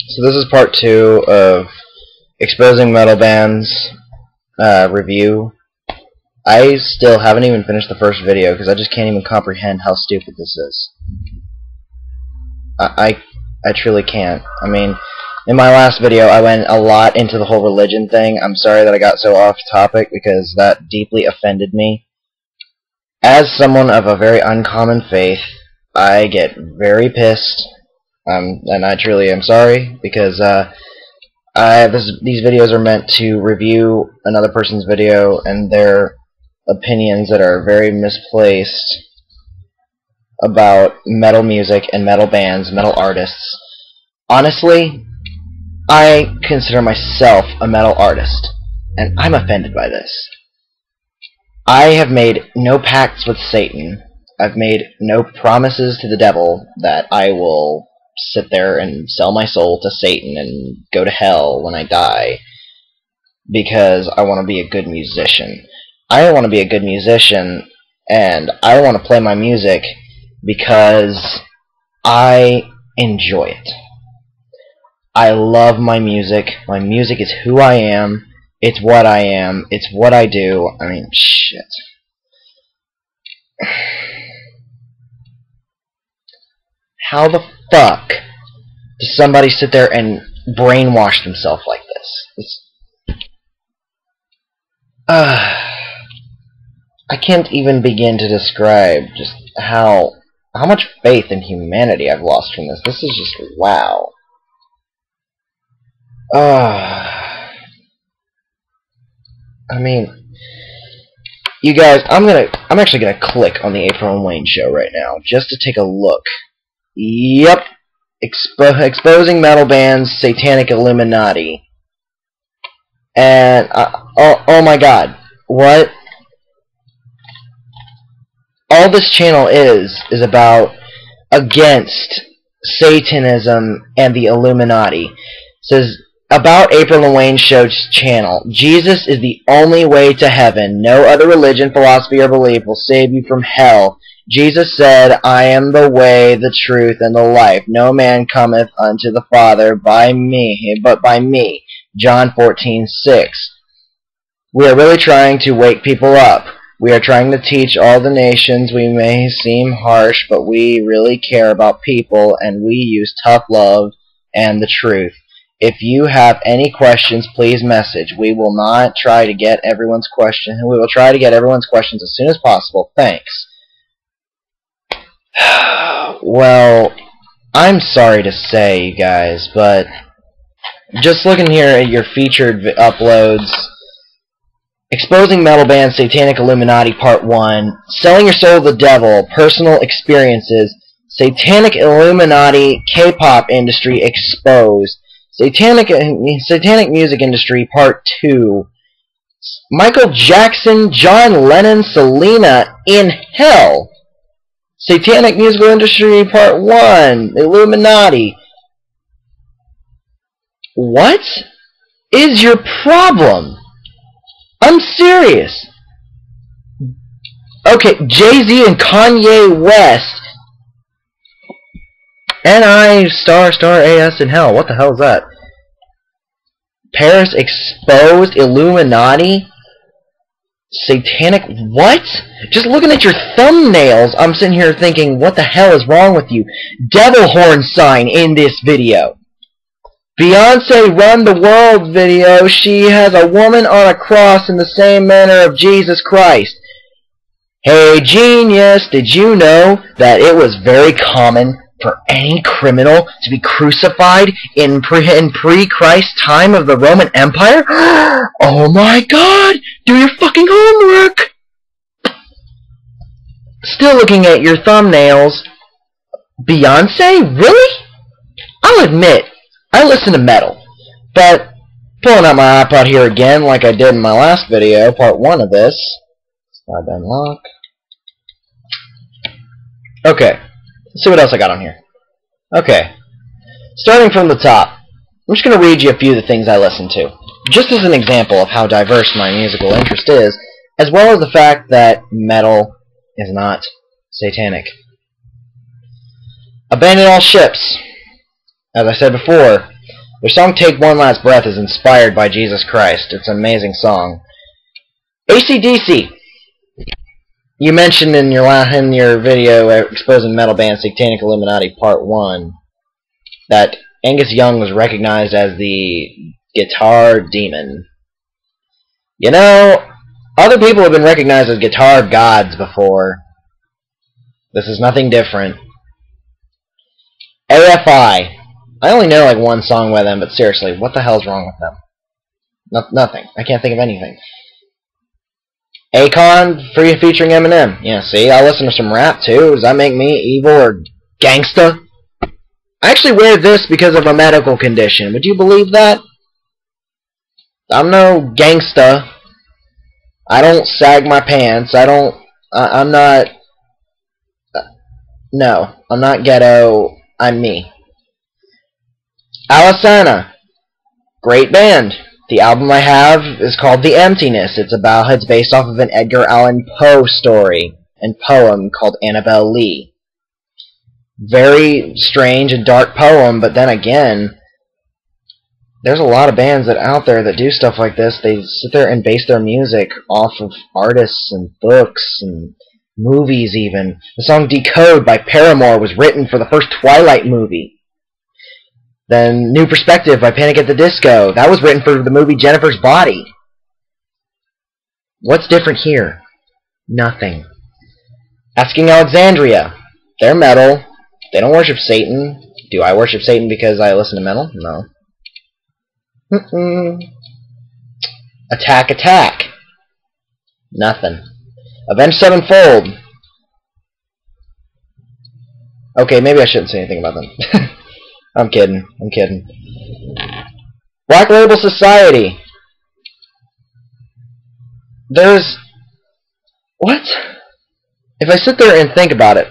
So this is part 2 of Exposing Metal Bands review. I still haven't even finished the first video because I just can't even comprehend how stupid this is. I truly can't. I mean, in my last video I went a lot into the whole religion thing. I'm sorry that I got so off topic because that deeply offended me. As someone of a very uncommon faith, I get very pissed. And I truly am sorry because these videos are meant to review another person's video and their opinions that are very misplaced about metal music and metal bands, metal artists. Honestly, I consider myself a metal artist, and I'm offended by this. I have made no pacts with Satan. I've made no promises to the devil that I will sit there and sell my soul to Satan and go to hell when I die because I want to be a good musician. I want to be a good musician, and I want to play my music because I enjoy it. I love my music. My music is who I am. It's what I am. It's what I do. I mean, shit. How the fuck does somebody sit there and brainwash themselves like this? I can't even begin to describe just how much faith in humanity I've lost from this. This is just wow. I mean, you guys, I'm actually gonna click on the April and Wayne show right now just to take a look. Yep, exposing metal bands, satanic Illuminati, and oh my God, what? All this channel is about against Satanism and the Illuminati. It says about April and Wayne show's channel. Jesus is the only way to heaven. No other religion, philosophy, or belief will save you from hell. Jesus said, I am the way, the truth, and the life. No man cometh unto the Father but by me. John 14:6. We are really trying to wake people up. We are trying to teach all the nations. We may seem harsh, but we really care about people, and we use tough love and the truth. If you have any questions, please message. We will not try to get everyone's question. We will try to get everyone's questions as soon as possible. Thanks. Well, I'm sorry to say, you guys, but just looking here at your featured uploads, Exposing Metal Bands, Satanic Illuminati Part 1, Selling Your Soul to the Devil, Personal Experiences, Satanic Illuminati K-pop Industry Exposed, Satanic Music Industry Part 2, Michael Jackson, John Lennon, Selena in Hell, Satanic Musical Industry Part 1, Illuminati. What is your problem? I'm serious. Okay, Jay-Z and Kanye West. N.I. ***AS in Hell. What the hell is that? Paris Exposed, Illuminati, Satanic, what? Just looking at your thumbnails, I'm sitting here thinking, what the hell is wrong with you? Devil horn sign in this video. Beyonce Run the World video, she has a woman on a cross in the same manner of Jesus Christ. Hey genius, did you know that it was very common for any criminal to be crucified in pre-Christ time of the Roman Empire? Oh my God! Do your fucking homework! Still looking at your thumbnails. Beyonce? Really? I'll admit, I listen to metal, but pulling out my iPod here again like I did in my last video, part 1 of this. Slide to unlock. Okay, let's see what else I got on here. Okay, starting from the top, I'm just going to read you a few of the things I listen to, just as an example of how diverse my musical interest is, as well as the fact that metal is not satanic. Abandon All Ships. As I said before, their song Take One Last Breath is inspired by Jesus Christ. It's an amazing song. AC/DC. You mentioned in your video exposing metal band Satanic Illuminati Part 1 that Angus Young was recognized as the guitar demon. You know, other people have been recognized as guitar gods before. This is nothing different. AFI. I only know like one song by them, but seriously, what the hell's wrong with them? Nothing. I can't think of anything. Akon, featuring Eminem. Yeah, see, I listen to some rap too. Does that make me evil or gangsta? I actually wear this because of a medical condition. Would you believe that? I'm no gangsta. I don't sag my pants. I'm not... No, I'm not ghetto. I'm me. Alisana. Great band. The album I have is called The Emptiness. It's based off of an Edgar Allan Poe story and poem called Annabelle Lee. Very strange and dark poem, but then again, there's a lot of bands out there that do stuff like this. They sit there and base their music off of artists and books and movies even. The song Decode by Paramore was written for the first Twilight movie. Then New Perspective by Panic at the Disco. That was written for the movie Jennifer's Body. What's different here? Nothing. Asking Alexandria. They're metal. They don't worship Satan. Do I worship Satan because I listen to metal? No. Attack Attack. Nothing. Avenged Sevenfold. Okay, maybe I shouldn't say anything about them. I'm kidding. I'm kidding. Black Label Society. There's... What? If I sit there and think about it...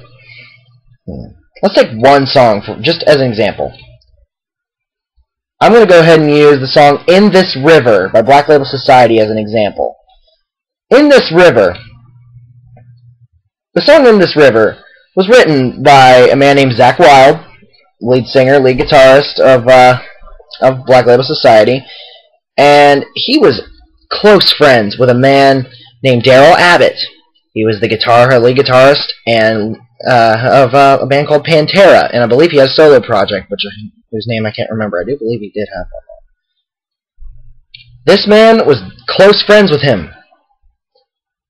Let's take one song, just as an example. I'm going to go ahead and use the song In This River by Black Label Society as an example. In This River. The song In This River was written by a man named Zakk Wylde, lead singer, lead guitarist of Black Label Society, and he was close friends with a man named Daryl Abbott. He was the lead guitarist and of a band called Pantera, and I believe he has a solo project, whose name I can't remember. I do believe he did have one. This man was close friends with him.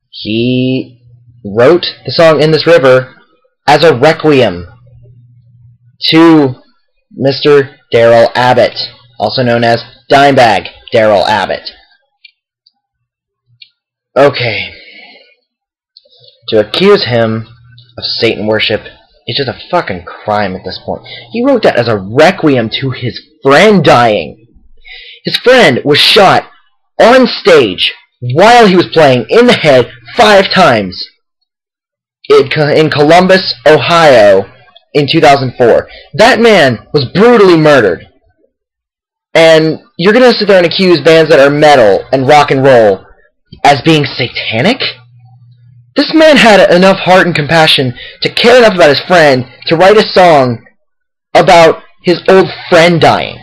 He wrote the song In This River as a requiem to Mr. Daryl Abbott, also known as Dimebag Daryl Abbott. Okay. To accuse him of Satan worship is just a fucking crime at this point. He wrote that as a requiem to his friend dying. His friend was shot on stage while he was playing in the head 5 times in Columbus, Ohio in 2004. That man was brutally murdered. And you're going to sit there and accuse bands that are metal and rock and roll as being satanic? This man had enough heart and compassion to care enough about his friend to write a song about his old friend dying.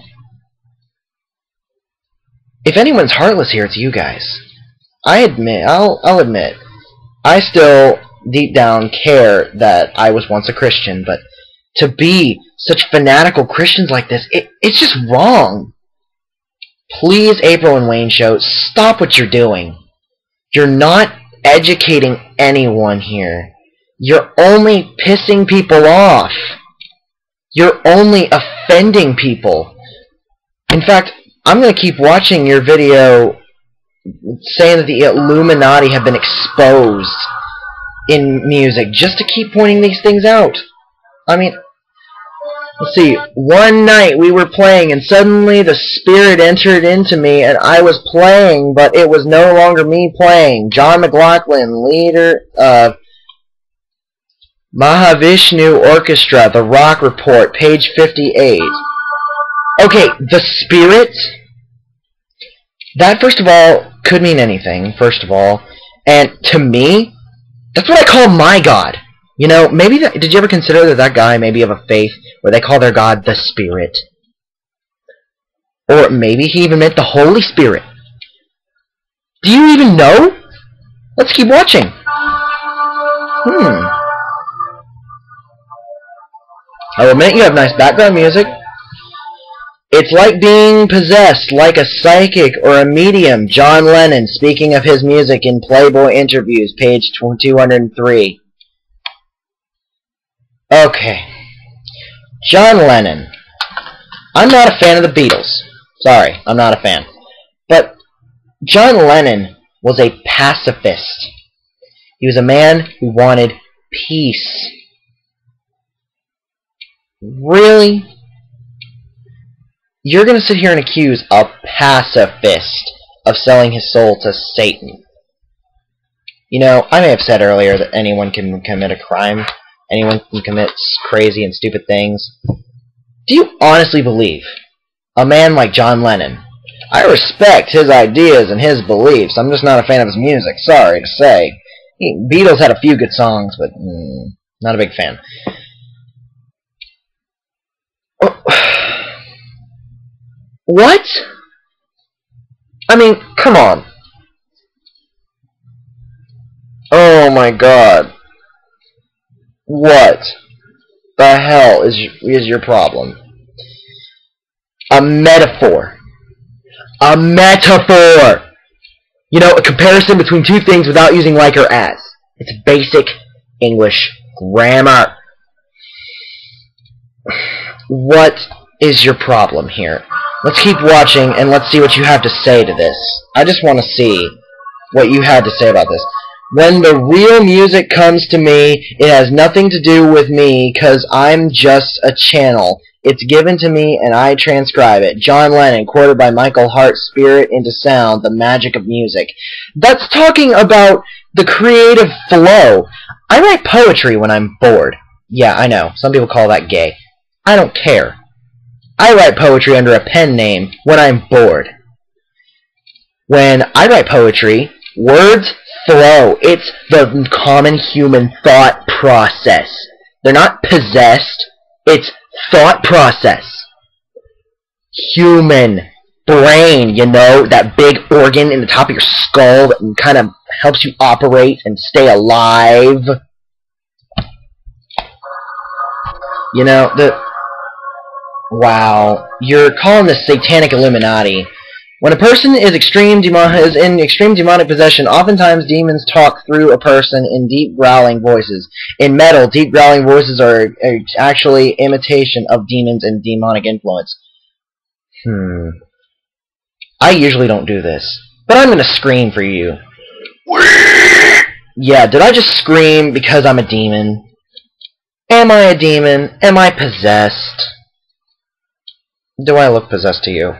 If anyone's heartless here, it's you guys. I'll admit, I still deep down care that I was once a Christian, but to be such fanatical Christians like this, it's just wrong. Please, April and Wayne Show, stop what you're doing. You're not educating anyone here. You're only pissing people off. You're only offending people. In fact, I'm going to keep watching your video saying that the Illuminati have been exposed in music just to keep pointing these things out. I mean, let's see. One night we were playing and suddenly the spirit entered into me and I was playing, but it was no longer me playing. John McLaughlin, leader of Mahavishnu Orchestra, The Rock Report, page 58. Okay, the spirit? That, first of all, could mean anything, first of all. And to me, that's what I call my God. You know, maybe did you ever consider that that guy may be of a faith where they call their God the Spirit? Or maybe he even meant the Holy Spirit. Do you even know? Let's keep watching. I'll admit you have nice background music. It's like being possessed, like a psychic or a medium. John Lennon speaking of his music in Playboy interviews, page 203. Okay. John Lennon. I'm not a fan of the Beatles. Sorry, I'm not a fan. But John Lennon was a pacifist. He was a man who wanted peace. Really? You're going to sit here and accuse a pacifist of selling his soul to Satan. You know, I may have said earlier that anyone can commit a crime. Anyone can commit crazy and stupid things. Do you honestly believe a man like John Lennon? I respect his ideas and his beliefs. I'm just not a fan of his music. Sorry to say. Beatles had a few good songs, but not a big fan. What? I mean, come on. Oh my God. What the hell is your problem? A metaphor. A metaphor! You know, a comparison between two things without using like or as. It's basic English grammar. What is your problem here? Let's keep watching and let's see what you have to say to this. I just want to see what you had to say about this. When the real music comes to me, it has nothing to do with me because I'm just a channel. It's given to me and I transcribe it. John Lennon, quoted by Michael Hart, Spirit into Sound, The Magic of Music. That's talking about the creative flow. I write poetry when I'm bored. Yeah, I know. Some people call that gay. I don't care. I write poetry under a pen name when I'm bored. When I write poetry, words flow. It's the common human thought process. They're not possessed. It's thought process. Human brain, you know, that big organ in the top of your skull that kind of helps you operate and stay alive. You know, wow, you're calling this satanic Illuminati. When a person is in extreme demonic possession, oftentimes demons talk through a person in deep growling voices. In metal, deep growling voices are actually imitation of demons and demonic influence. I usually don't do this, but I'm going to scream for you. Yeah, did I just scream because I'm a demon? Am I a demon? Am I possessed? Do I look possessed to you?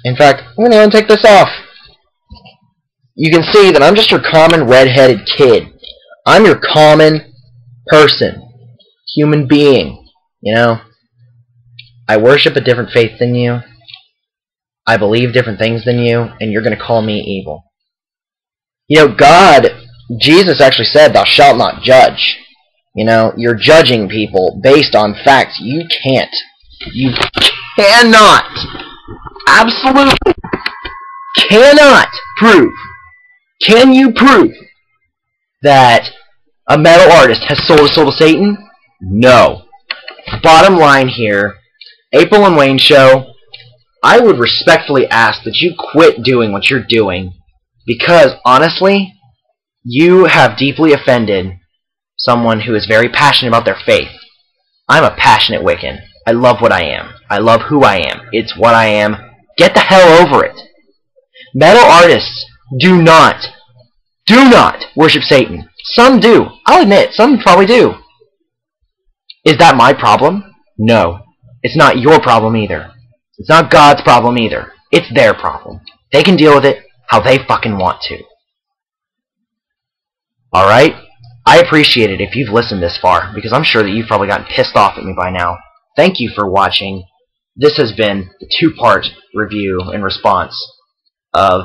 In fact, I'm going to go and take this off. You can see that I'm just your common red-headed kid. I'm your common person. Human being. You know? I worship a different faith than you. I believe different things than you. And you're going to call me evil. You know, God, Jesus actually said, "Thou shalt not judge." You know, you're judging people based on facts. You can't. You cannot. Absolutely cannot prove. Can you prove that a metal artist has sold his soul to Satan? No. Bottom line here, April and Wayne Show, I would respectfully ask that you quit doing what you're doing because, honestly, you have deeply offended someone who is very passionate about their faith. I'm a passionate Wiccan. I love what I am. I love who I am. It's what I am. Get the hell over it. Metal artists do not worship Satan. Some do. I'll admit, some probably do. Is that my problem? No. It's not your problem either. It's not God's problem either. It's their problem. They can deal with it how they fucking want to. Alright? I appreciate it if you've listened this far, because I'm sure that you've probably gotten pissed off at me by now. Thank you for watching. This has been the two-part review and response of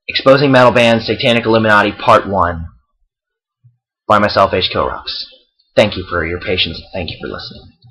Exposing Metal Bands, Satanic Illuminati Part 1 by myself, H. Kilrocks. Thank you for your patience. Thank you for listening.